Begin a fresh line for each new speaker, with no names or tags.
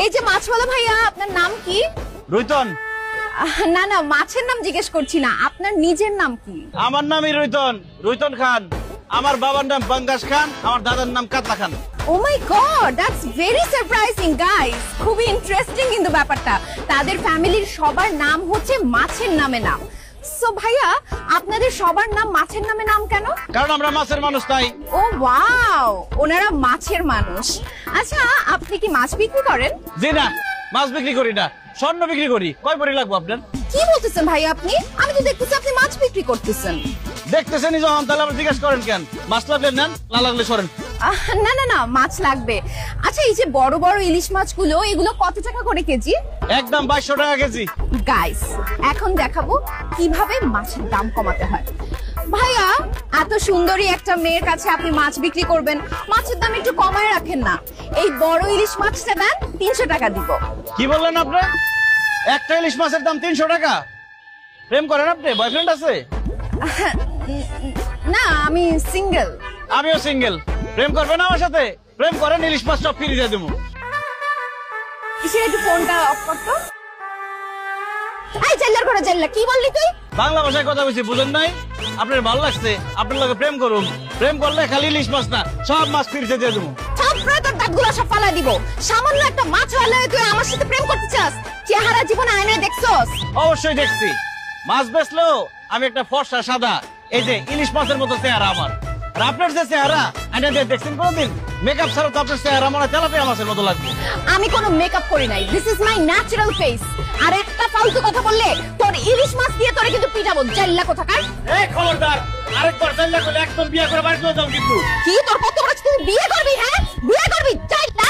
এই যে মাছওয়ালা ভাইয়া, আপনার নাম কি?
রুইতন।
না না, মাছের নাম জিজ্ঞেস করছি না, আপনার নিজের নাম কি?
আমার নামই রুইতন, রুইতন খান। আমার বাবার নাম বাঙ্গাস খান, আমার দাদার নাম Katla Khan.
Oh my god, that's very surprising guys. খুবই ইন্টারেস্টিং কিন্তু ব্যাপারটা। তাদের ফ্যামিলির সবার নাম হচ্ছে মাছের নামে নাম। সো ভাইয়া, আপনাদের সবার নাম মাছের নামে নাম কেন?
কারণ আমরা মাছের মানুষ তাই।
ও ওয়াও, ওনারা মাছের মানুষ। আচ্ছা, আপনি কি মাছ বিক্রি করেন?
জি না, মাছ বিক্রি করি না, স্বর্ণ বিক্রি করি। কয় ভরি লাগবে আপনার?
কি বলতেছেন ভাইয়া আপনি? আমি তো দেখতেছি আপনি মাছ বিক্রি করতেছেন।
দেখতেছেনই যখন, তাহলে আবার জিজ্ঞেস করেন কেন? মাছ লাগলে নেন, না লাগলে সরেন।
না না না, মাছ লাগবে। আচ্ছা, এই যে বড় বড় ইলিশ মাছগুলো, এগুলো কত টাকা করে কেজি?
একদম 2200 টাকা কেজি।
গাইস, এখন দেখাবো কিভাবে মাছের দাম কমাতে হয়। ভাইয়া, এত সুন্দরী একটা মেয়ের কাছে আপনি মাছ বিক্রি করবেন, মাছের দাম একটু কমায় রাখেন না। এই বড় ইলিশ মাছটা দেন, 300 টাকা দিব।
কি বললেন আপনি? একটা ইলিশ মাছের দাম 300 টাকা? প্রেম করেন আপনি? বয়ফ্রেন্ড আছে?
না, আমি সিঙ্গেল।
আমিও সিঙ্গেল। প্রেম করবেন আমার সাথে? প্রেম করেন, ইলিশ মাছ সব ফ্রি দিয়ে দেবো।
কিসের, একটু ফোনটা অফ করতো। এই জেল্লার করে জেল্লা, কি বললি তুই?
বাংলা ভাষায় কথা বলছি, বুঝেন নাই? আপনার ভালো লাগছে, আপনার লগে প্রেম করুন। প্রেম করলে খালি ইলিশ মাছ না, সব মাছ ফ্রিতে দিয়ে দেবো।
থাপড়ে তোর দাঁতগুলো সব ফালাই দিব। সামান্য একটা মাছ হলে তুই আমার সাথে প্রেম করতে চাস? চেহারা জীবনে আয়নায় দেখছস?
অবশ্যই দেখছি। মাছ বেচলেও আমি একটা ফর্সা সাদা, এই যে ইলিশ মাছের মতো চেহারা আমার। আর আপনার যে চেহারা, আয়না দিয়ে দেখছেন কোনদিন? মেকআপ ছাড়া তো আপনার চেহারা মনে হয় তেলাপিয়া মাছের মতো লাগবে।
আমি কোনো মেকআপ করি নাই, this is my natural face. আর একটা ফালতু কথা বললে তোর ইলিশ মাছ দিয়ে তোরে কিন্তু পিটাবো, জাল্লা কোথাকার।
এই খবরদার, আরেকবার জাল্লা করলে একদম বিয়ে করে বাড়ি চলে যাও কিন্তু।
কি তোর কত বড়, তুই বিয়ে করবি? হ্যাঁ, বিয়ে করবি? জাল্লা।